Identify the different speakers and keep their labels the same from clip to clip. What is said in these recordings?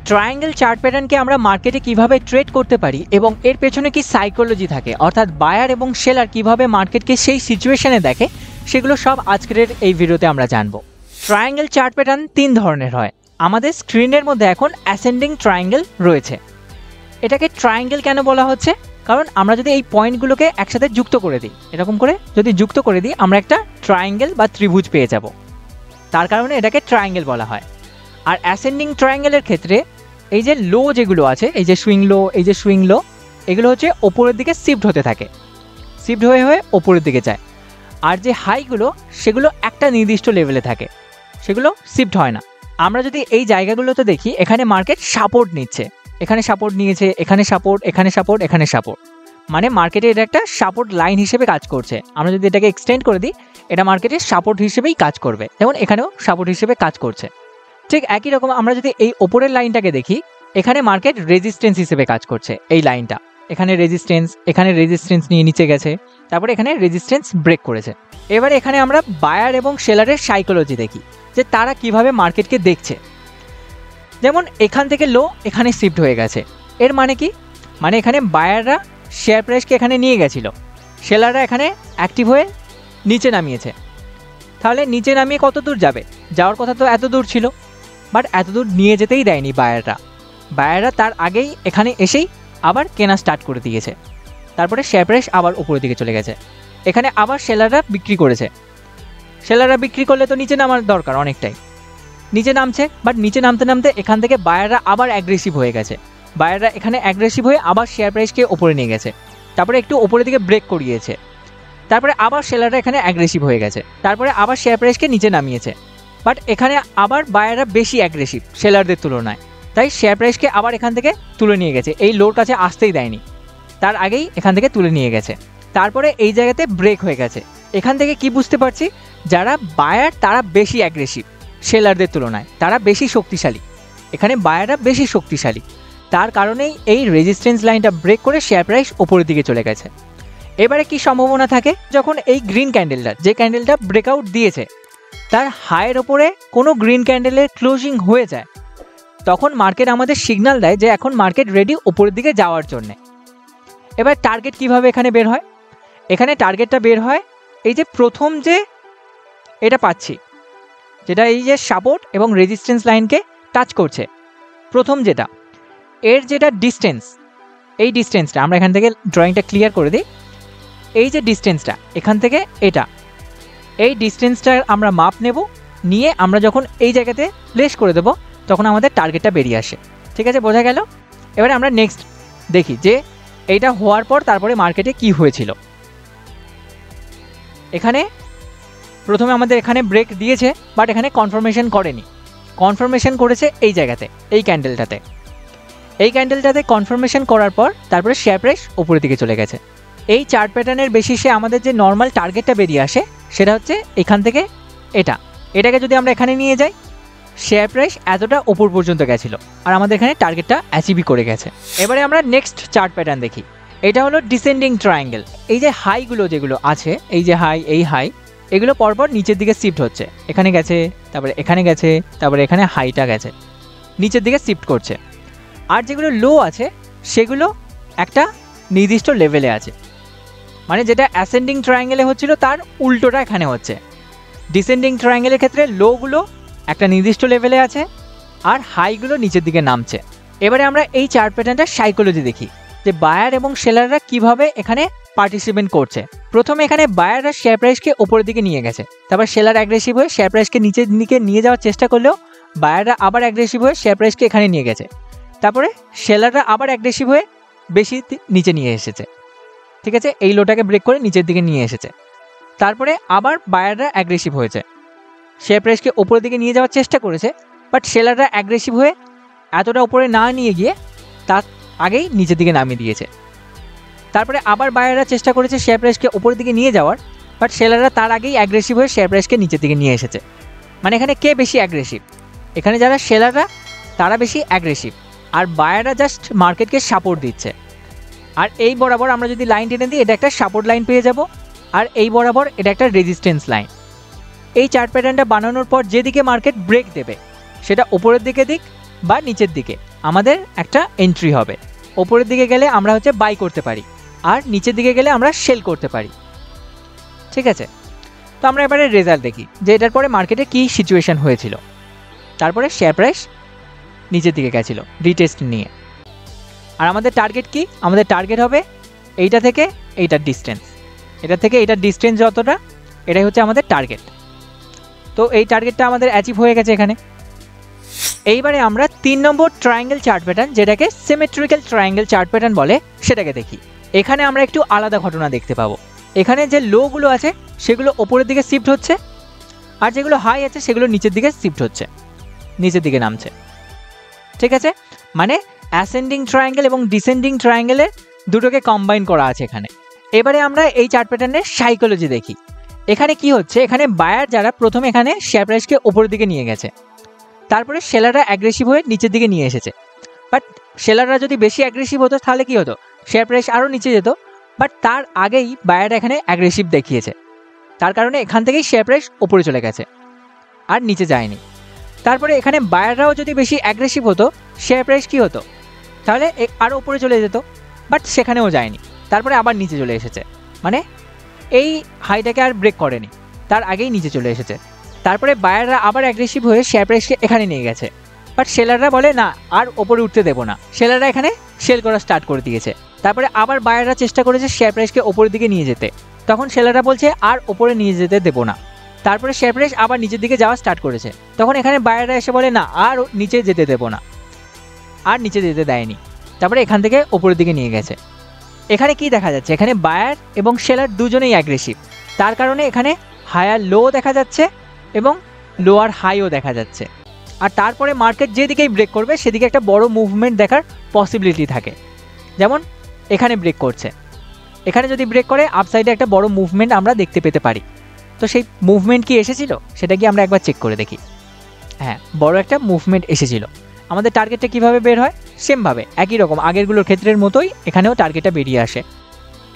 Speaker 1: Triangle chart প্যাটার্নকে আমরা মার্কেটে কিভাবে ট্রেড করতে পারি এবং এর পেছনে কি সাইকোলজি থাকে, অর্থাৎ বায়ার এবং সেলার কিভাবে মার্কেটকে সেই সিচুয়েশনে দেখে, সেগুলো সব আজকের এই ভিডিওতে আমরা জানবো। ট্রায়াঙ্গেল চার্ট প্যাটার্ন তিন ধরনের হয়। আমাদের স্ক্রিনের মধ্যে এখন অ্যাসেন্ডিং ট্রায়াঙ্গেল রয়েছে। এটাকে ট্রায়াঙ্গেল কেন বলা হচ্ছে? কারণ আমরা যদি এই পয়েন্টগুলোকে একসাথে যুক্ত করে দিই, এরকম করে যদি যুক্ত করে দিই, আমরা একটা ট্রায়াঙ্গেল বা ত্রিভুজ পেয়ে যাব। তার কারণে এটাকে ট্রায়াঙ্গেল বলা হয়। আর অ্যাসেন্ডিং ট্রায়াঙ্গেলের ক্ষেত্রে এই যে লো যেগুলো আছে, এই যে সুইং লো, এই যে সুইং লো, এগুলো হচ্ছে ওপরের দিকে শিফট হতে থাকে, শিফট হয়ে হয়ে ওপরের দিকে যায়। আর যে হাইগুলো, সেগুলো একটা নির্দিষ্ট লেভেলে থাকে, সেগুলো শিফট হয় না। আমরা যদি এই জায়গাগুলোতে দেখি, এখানে মার্কেট সাপোর্ট নিচ্ছে, এখানে সাপোর্ট নিয়েছে, এখানে সাপোর্ট, এখানে সাপোর্ট, এখানে সাপোর্ট, মানে মার্কেটে এটা একটা সাপোর্ট লাইন হিসেবে কাজ করছে। আমরা যদি এটাকে এক্সটেন্ড করে দিই, এটা মার্কেটে সাপোর্ট হিসেবেই কাজ করবে, যেমন এখানেও সাপোর্ট হিসেবে কাজ করছে। ঠিক একই রকম আমরা যদি এই ওপরের লাইনটাকে দেখি, এখানে মার্কেট রেজিস্ট্যান্স হিসেবে কাজ করছে। এই লাইনটা এখানে রেজিস্ট্যান্স নিয়ে নিচে গেছে, তারপরে এখানে রেজিস্ট্যান্স ব্রেক করেছে। এবার এখানে আমরা বায়ার এবং সেলারের সাইকোলজি দেখি, যে তারা কিভাবে মার্কেটকে দেখছে। যেমন এখান থেকে লো এখানে শিফট হয়ে গেছে, এর মানে কি? মানে এখানে বায়াররা শেয়ার প্রাইসকে এখানে নিয়ে গেছিল, সেলাররা এখানে অ্যাক্টিভ হয়ে নিচে নামিয়েছে। তাহলে নিচে নামিয়ে কত দূর যাবে? যাওয়ার কথা তো এত দূর ছিল, বাট এত দূর নিয়ে যেতেই দেয়নি বায়াররা তার আগেই এখানে এসেই আবার কেনা স্টার্ট করে দিয়েছে। তারপরে শেয়ার প্রাইস আবার উপরের দিকে চলে গেছে। এখানে আবার সেলাররা বিক্রি করেছে। সেলাররা বিক্রি করলে তো নিচে নামার দরকার, অনেকটাই নিচে নামছে, বাট নিচে নামতে নামতে এখান থেকে বায়াররা আবার অ্যাগ্রেসিভ হয়ে গেছে। বায়াররা এখানে অ্যাগ্রেসিভ হয়ে আবার শেয়ার প্রাইসকে ওপরে নিয়ে গেছে, তারপরে একটু ওপরের দিকে ব্রেক করিয়েছে, তারপরে আবার সেলাররা এখানে অ্যাগ্রেসিভ হয়ে গেছে, তারপরে আবার শেয়ার প্রাইসকে নিচে নামিয়েছে। বাট এখানে আবার বায়াররা বেশি অ্যাগ্রেসিভ সেলারদের তুলনায়, তাই শেয়ার প্রাইসকে আবার এখান থেকে তুলে নিয়ে গেছে, এই লোর কাছে আসতেই দেয়নি, তার আগেই এখান থেকে তুলে নিয়ে গেছে। তারপরে এই জায়গাতে ব্রেক হয়ে গেছে। এখান থেকে কি বুঝতে পারছি? যারা বায়ার তারা বেশি অ্যাগ্রেসিভ সেলারদের তুলনায়, তারা বেশি শক্তিশালী, এখানে বায়াররা বেশি শক্তিশালী। তার কারণেই এই রেজিস্ট্যান্স লাইনটা ব্রেক করে শেয়ার প্রাইস ওপরের দিকে চলে গেছে। এবারে কি সম্ভাবনা থাকে? যখন এই গ্রিন ক্যান্ডেলটা, যে ক্যান্ডেলটা ব্রেকআউট দিয়েছে, তার হাইয়ের ওপরে কোনো গ্রিন ক্যান্ডেলের ক্লোজিং হয়ে যায়, তখন মার্কেট আমাদের সিগন্যাল দেয় যে এখন মার্কেট রেডি ওপরের দিকে যাওয়ার জন্যে। এবার টার্গেট কিভাবে এখানে বের হয়? এখানে টার্গেটটা বের হয় এই যে প্রথম যে এটা পাচ্ছি, যেটা এই যে সাপোর্ট এবং রেজিস্ট্যান্স লাইনকে টাচ করছে, প্রথম যেটা, এর যেটা ডিস্টেন্স, এই ডিস্টেন্সটা আমরা এখান থেকে ড্রয়িংটা ক্লিয়ার করে দিই। এই যে ডিস্টেন্সটা এখান থেকে এটা, এই ডিস্টেন্সটার আমরা মাপ নেব, নিয়ে আমরা যখন এই জায়গাতে প্লেস করে দেবো, তখন আমাদের টার্গেটটা বেরিয়ে আসে। ঠিক আছে, বোঝা গেল? এবারে আমরা নেক্সট দেখি যে এইটা হওয়ার পর তারপরে মার্কেটে কি হয়েছিল। এখানে প্রথমে আমাদের এখানে ব্রেক দিয়েছে, বাট এখানে কনফার্মেশন করেনি, কনফার্মেশন করেছে এই জায়গাতে, এই ক্যান্ডেলটাতে কনফার্মেশন করার পর তারপরে শেয়ার প্রাইস উপরের দিকে চলে গেছে। এই চার্ট প্যাটার্নের বেসিসে আমাদের যে নর্মাল টার্গেটটা বেরিয়ে আসে, সেটা হচ্ছে এখান থেকে এটাকে যদি আমরা এখানে নিয়ে যাই, শেয়ার প্রাইস এতটা ওপর পর্যন্ত গেছিলো, আর আমাদের এখানে টার্গেটটা অ্যাচিভই করে গেছে। এবারে আমরা নেক্সট চার্ট প্যাটার্ন দেখি। এটা হলো ডিসেন্ডিং ট্রায়াঙ্গেল। এই যে হাইগুলো যেগুলো আছে, এই যে হাই, এই হাই, এগুলো পরপর নিচের দিকে শিফট হচ্ছে, এখানে গেছে, তারপরে এখানে গেছে, তারপরে এখানে হাইটা গেছে, নিচের দিকে শিফট করছে। আর যেগুলো লো আছে, সেগুলো একটা নির্দিষ্ট লেভেলে আছে, মানে যেটা অ্যাসেন্ডিং ট্রায়াঙ্গেলে হচ্ছিল তার উল্টোটা এখানে হচ্ছে। ডিসেন্ডিং ট্রায়াঙ্গেলের ক্ষেত্রে লোগুলো একটা নির্দিষ্ট লেভেলে আছে, আর হাইগুলো নিচের দিকে নামছে। এবারে আমরা এই চার্ট প্যাটার্নটার সাইকোলজি দেখি, যে বায়ার এবং সেলাররা কিভাবে এখানে পার্টিসিপেট করছে। প্রথমে এখানে বায়াররা শেয়ার প্রাইসকে ওপরের দিকে নিয়ে গেছে, তারপর সেলার অ্যাগ্রেসিভ হয়ে শেয়ার প্রাইসকে নিচের দিকে নিয়ে যাওয়ার চেষ্টা করলেও বায়াররা আবার অ্যাগ্রেসিভ হয়ে শেয়ার প্রাইসকে এখানে নিয়ে গেছে, তারপরে সেলাররা আবার অ্যাগ্রেসিভ হয়ে বেশি নিচে নিয়ে এসেছে। ঠিক আছে, এই লোটাকে ব্রেক করে নিচের দিকে নিয়ে এসেছে, তারপরে আবার বায়াররা অ্যাগ্রেসিভ হয়েছে, শেয়ার প্রাইসকে ওপরের দিকে নিয়ে যাওয়ার চেষ্টা করেছে, বাট সেলাররা অ্যাগ্রেসিভ হয়ে এতটা উপরে না নিয়ে গিয়ে তার আগেই নিচের দিকে নামিয়ে দিয়েছে। তারপরে আবার বায়াররা চেষ্টা করেছে শেয়ার প্রাইসকে ওপরের দিকে নিয়ে যাওয়ার, বাট সেলাররা তার আগেই অ্যাগ্রেসিভ হয়ে শেয়ার প্রাইসকে নিচের দিকে নিয়ে এসেছে। মানে এখানে কে বেশি অ্যাগ্রেসিভ? এখানে যারা সেলাররা তারা বেশি অ্যাগ্রেসিভ, আর বায়াররা জাস্ট মার্কেটকে সাপোর্ট দিচ্ছে। আর এই বরাবর আমরা যদি লাইন টেনে দিই, এটা একটা সাপোর্ট লাইন পেয়ে যাব, আর এই বরাবর এটা একটা রেজিস্ট্যান্স লাইন। এই চার্ট প্যাটার্নটা বানানোর পর যেদিকে মার্কেট ব্রেক দেবে, সেটা উপরের দিকে দিক বা নিচের দিকে, আমাদের একটা এন্ট্রি হবে। ওপরের দিকে গেলে আমরা হচ্ছে বাই করতে পারি, আর নিচের দিকে গেলে আমরা সেল করতে পারি। ঠিক আছে, তো আমরা এবারে রেজাল্ট দেখি যে এটার পরে মার্কেটে কী সিচুয়েশান হয়েছিল। তারপরে শেয়ার প্রাইস নিচের দিকে গেছিল রিটেস্ট নিয়ে। আর আমাদের টার্গেট কি? আমাদের টার্গেট হবে এইটা থেকে এইটার ডিস্টেন্স, এটা থেকে এইটার ডিস্টেন্স যতটা, এটাই হচ্ছে আমাদের টার্গেট। তো এই টার্গেটটা আমাদের অ্যাচিভ হয়ে গেছে এখানে। এইবারে আমরা 3 নম্বর ট্রায়াঙ্গেল চার্ট প্যাটার্ন, যেটাকে সিমেট্রিক্যাল ট্রায়াঙ্গেল চার্ট প্যাটার্ন বলে, সেটাকে দেখি। এখানে আমরা একটু আলাদা ঘটনা দেখতে পাবো। এখানে যে লোগুলো আছে সেগুলো ওপরের দিকে শিফট হচ্ছে, আর যেগুলো হাই আছে সেগুলো নিচের দিকে শিফট হচ্ছে, নিচের দিকে নামছে। ঠিক আছে, মানে অ্যাসেন্ডিং ট্রায়াঙ্গেল এবং ডিসেন্ডিং ট্রায়াঙ্গেলের দুটোকে কম্বাইন করা আছে এখানে। এবারে আমরা এই চার্ট প্যাটার্নের সাইকোলজি দেখি। এখানে কি হচ্ছে, এখানে বায়ার যারা প্রথমে এখানে শেয়ার প্রাইসকে ওপরের দিকে নিয়ে গেছে, তারপরে সেলাররা অ্যাগ্রেসিভ হয়ে নিচের দিকে নিয়ে এসেছে। বাট সেলাররা যদি বেশি অ্যাগ্রেসিভ হতো তাহলে কি হতো, শেয়ার প্রাইস আরও নিচে যেত। বাট তার আগেই বায়াররা এখানে অ্যাগ্রেসিভ দেখিয়েছে, তার কারণে এখান থেকেই শেয়ার প্রাইস ওপরে চলে গেছে আর নিচে যায়নি। তারপরে এখানে বায়াররাও যদি বেশি অ্যাগ্রেসিভ হতো, শেয়ার প্রাইস কী হতো, তাহলে আরও ওপরে চলে যেত, বাট সেখানেও যায়নি, তারপরে আবার নিচে চলে এসেছে। মানে এই হাইটাকে আর ব্রেক করেনি, তার আগেই নিচে চলে এসেছে। তারপরে বায়াররা আবার অ্যাগ্রেসিভ হয়ে শেয়ার প্রাইসকে এখানে নিয়ে গেছে, বাট সেলাররা বলে না আর ওপরে উঠতে দেবো না, সেলাররা এখানে সেল করা স্টার্ট করে দিয়েছে। তারপরে আবার বায়াররা চেষ্টা করেছে শেয়ার প্রাইসকে ওপরের দিকে নিয়ে যেতে, তখন সেলাররা বলছে আর ওপরে নিয়ে যেতে দেবো না। তারপরে শেয়ার প্রাইস আবার নিচের দিকে যাওয়া স্টার্ট করেছে, তখন এখানে বায়াররা এসে বলে না আর নিচে যেতে দেবো না, আর নিচে যেতে দেয়নি। তারপরে এখান থেকে ওপরের দিকে নিয়ে গেছে। এখানে কি দেখা যাচ্ছে, এখানে বায়ার এবং সেলার দুজনেই অ্যাগ্রেসিভ, তার কারণে এখানে হায়ার লো দেখা যাচ্ছে এবং লোয়ার হাইও দেখা যাচ্ছে। আর তারপরে মার্কেট যেদিকেই ব্রেক করবে সেদিকে একটা বড় মুভমেন্ট দেখার পসিবিলিটি থাকে। যেমন এখানে ব্রেক করছে, এখানে যদি ব্রেক করে আপসাইডে একটা বড় মুভমেন্ট আমরা দেখতে পেতে পারি। তো সেই মুভমেন্ট কি এসেছিল সেটা কি আমরা একবার চেক করে দেখি। হ্যাঁ, বড় একটা মুভমেন্ট এসেছিল। আমাদের টার্গেটটা কিভাবে বের হয়, সেমভাবে একই রকম আগেরগুলোর ক্ষেত্রের মতোই এখানেও টার্গেটটা বেরিয়ে আসে।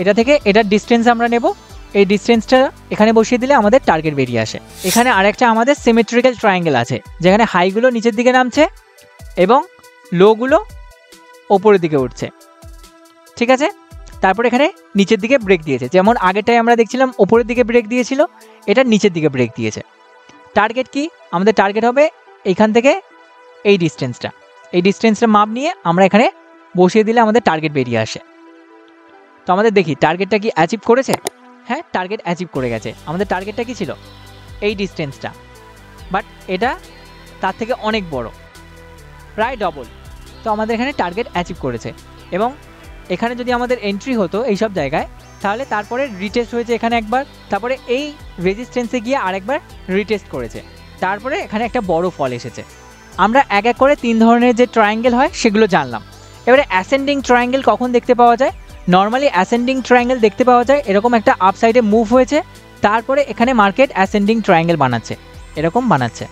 Speaker 1: এটা থেকে এটার ডিস্টেন্স আমরা নেব, এই ডিস্টেন্সটা এখানে বসিয়ে দিলে আমাদের টার্গেট বেরিয়ে আসে। এখানে আরেকটা আমাদের সিমেট্রিক্যাল ট্রায়াঙ্গেল আছে, যেখানে হাইগুলো নিচের দিকে নামছে এবং লোগুলো ওপরের দিকে উঠছে। ঠিক আছে, তারপর এখানে নিচের দিকে ব্রেক দিয়েছে, যেমন আগেরটাই আমরা দেখছিলাম ওপরের দিকে ব্রেক দিয়েছিল, এটা নিচের দিকে ব্রেক দিয়েছে। টার্গেট কি, আমাদের টার্গেট হবে এইখান থেকে এই ডিস্টেন্সটা, এই ডিস্টেন্সটা মাপ নিয়ে আমরা এখানে বসিয়ে দিলে আমাদের টার্গেট বেরিয়ে আসে। তো আমাদের দেখি টার্গেটটা কি অ্যাচিভ করেছে। হ্যাঁ, টার্গেট অ্যাচিভ করে গেছে। আমাদের টার্গেটটা কি ছিল, এই ডিস্টেন্সটা, বাট এটা তার থেকে অনেক বড়, প্রায় ডবল। তো আমাদের এখানে টার্গেট অ্যাচিভ করেছে। এবং এখানে যদি আমাদের এন্ট্রি হতো এই সব জায়গায়, তাহলে তারপরে রিটেস্ট হয়েছে এখানে একবার, তারপরে এই রেজিস্ট্যান্সে গিয়ে আরেকবার রিটেস্ট করেছে, তারপরে এখানে একটা বড় ফল এসেছে। আমরা এক এক করে 3 ধরনের যে ট্রায়াঙ্গেল হয় সেগুলো জানলাম। এবারে অ্যাসেন্ডিং ট্রায়াঙ্গেল কখন দেখতে পাওয়া যায়? নর্মালি অ্যাসেন্ডিং ট্রায়াঙ্গেল দেখতে পাওয়া যায় এরকম একটা আপসাইডে মুভ হয়েছে, তারপরে এখানে মার্কেট অ্যাসেন্ডিং ট্রায়াঙ্গেল বানাচ্ছে, এরকম বানাচ্ছে,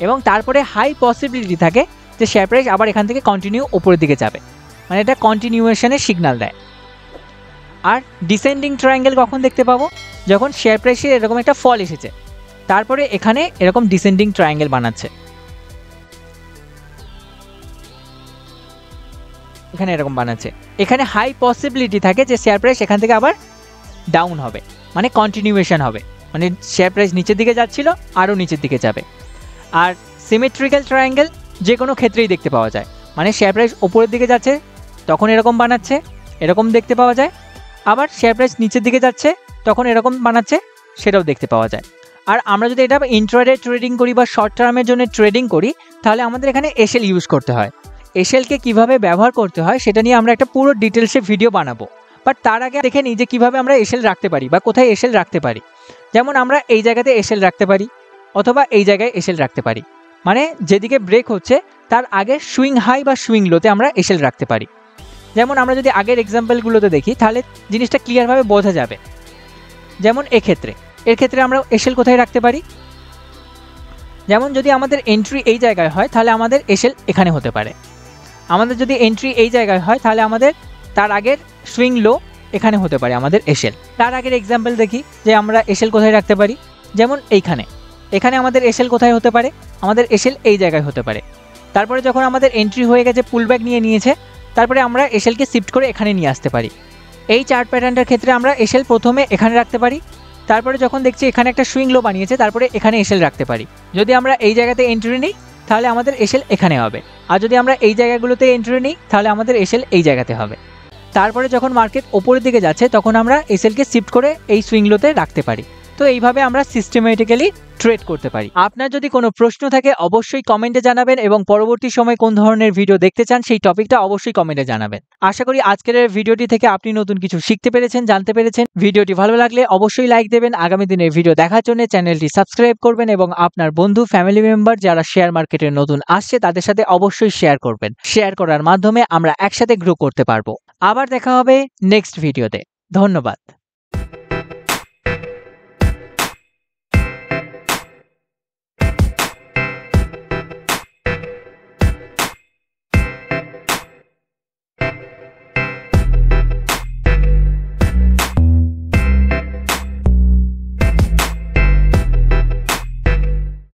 Speaker 1: এবং তারপরে হাই পসিবিলিটি থাকে যে শেয়ার প্রাইস আবার এখান থেকে কন্টিনিউ ওপরের দিকে যাবে, মানে এটা কন্টিনিউয়েশনের সিগন্যাল দেয়। আর ডিসেন্ডিং ট্রায়াঙ্গেল কখন দেখতে পাবো? যখন শেয়ার প্রাইসের এরকম একটা ফল এসেছে, তারপরে এখানে এরকম ডিসেন্ডিং ট্রায়াঙ্গেল বানাচ্ছে, এখানে এরকম বানাচ্ছে। এখানে হাই পসিবিলিটি থাকে যে শেয়ার প্রাইস এখান থেকে আবার ডাউন হবে, মানে কন্টিনিউয়েশন হবে, মানে শেয়ার প্রাইস নিচের দিকে যাচ্ছিল আরও নিচের দিকে যাবে। আর সিমেট্রিক্যাল ট্রায়াঙ্গেল যে কোনো ক্ষেত্রেই দেখতে পাওয়া যায়, মানে শেয়ার প্রাইস ওপরের দিকে যাচ্ছে তখন এরকম বানাচ্ছে, এরকম দেখতে পাওয়া যায়। আবার শেয়ার প্রাইস নিচের দিকে যাচ্ছে তখন এরকম বানাচ্ছে, সেটাও দেখতে পাওয়া যায়। আর আমরা যদি এটা ইন্ট্রাডে ট্রেডিং করি বা শর্ট টার্মের জন্য ট্রেডিং করি, তাহলে আমাদের এখানে এসএল ইউজ করতে হয়। এসএলকে কীভাবে ব্যবহার করতে হয় সেটা নিয়ে আমরা একটা পুরো ডিটেলসে ভিডিও বানাবো। বাট তার আগে দেখে নিই যে কীভাবে আমরা এসএল রাখতে পারি বা কোথায় এসএল রাখতে পারি। যেমন আমরা এই জায়গাতে এসএল রাখতে পারি, অথবা এই জায়গায় এসএল রাখতে পারি, মানে যেদিকে ব্রেক হচ্ছে তার আগে সুইং হাই বা সুইং লোতে আমরা এসএল রাখতে পারি। যেমন আমরা যদি আগের এক্সাম্পলগুলোতে দেখি তাহলে জিনিসটা ক্লিয়ারভাবে বোঝা যাবে। যেমন এর ক্ষেত্রে আমরা এসএল কোথায় রাখতে পারি? যেমন যদি আমাদের এন্ট্রি এই জায়গায় হয় তাহলে আমাদের এসএল এখানে হতে পারে। আমাদের যদি এন্ট্রি এই জায়গায় হয় তাহলে আমাদের তার আগের সুইং লো এখানে হতে পারে আমাদের এসএল। তার আগের এক্সাম্পল দেখি যে আমরা এসএল কোথায় রাখতে পারি। যেমন এখানে আমাদের এসএল কোথায় হতে পারে? আমাদের এসএল এই জায়গায় হতে পারে। তারপরে যখন আমাদের এন্ট্রি হয়ে গেছে, পুলব্যাক নিয়ে নিয়েছে, তারপরে আমরা এসএলকে শিফট করে এখানে নিয়ে আসতে পারি। এই চার্ট প্যাটার্নটার ক্ষেত্রে আমরা এসএল প্রথমে এখানে রাখতে পারি, তারপরে যখন দেখছি এখানে একটা সুইং লো বানিয়েছে, তারপরে এখানে এসএল রাখতে পারি। যদি আমরা এই জায়গাতে এন্ট্রি নিই তাহলে আমাদের এসএল এখানে হবে, আর যদি আমরা এই জায়গাগুলোতে এন্ট্রি নিই তাহলে আমাদের এসএল এই জায়গাতে হবে। তারপরে যখন মার্কেট ওপরের দিকে যাচ্ছে তখন আমরা এসএলকে শিফট করে এই সুইং লোতে রাখতে পারি। তো এইভাবে আমরা সিস্টেমেটিক্যালি ট্রেড করতে পারি। আপনার যদি কোনো প্রশ্ন থাকে অবশ্যই কমেন্টে জানাবেন, এবং পরবর্তী সময় কোন ধরনের ভিডিও দেখতে চান সেই টপিকটা অবশ্যই কমেন্টে জানাবেন। আশা করি আজকের এই ভিডিওটি থেকে আপনি নতুন কিছু শিখতে পেরেছেন, জানতে পেরেছেন। ভিডিওটি ভালো লাগলে অবশ্যই লাইক দেবেন। আগামী দিনের ভিডিও দেখার জন্য চ্যানেলটি সাবস্ক্রাইব করবেন, এবং আপনার বন্ধু ফ্যামিলি মেম্বার যারা শেয়ার মার্কেটে নতুন আসছে তাদের সাথে অবশ্যই শেয়ার করবেন। শেয়ার করার মাধ্যমে আমরা একসাথে গ্রো করতে পারবো। আবার দেখা হবে নেক্সট ভিডিওতে। ধন্যবাদ।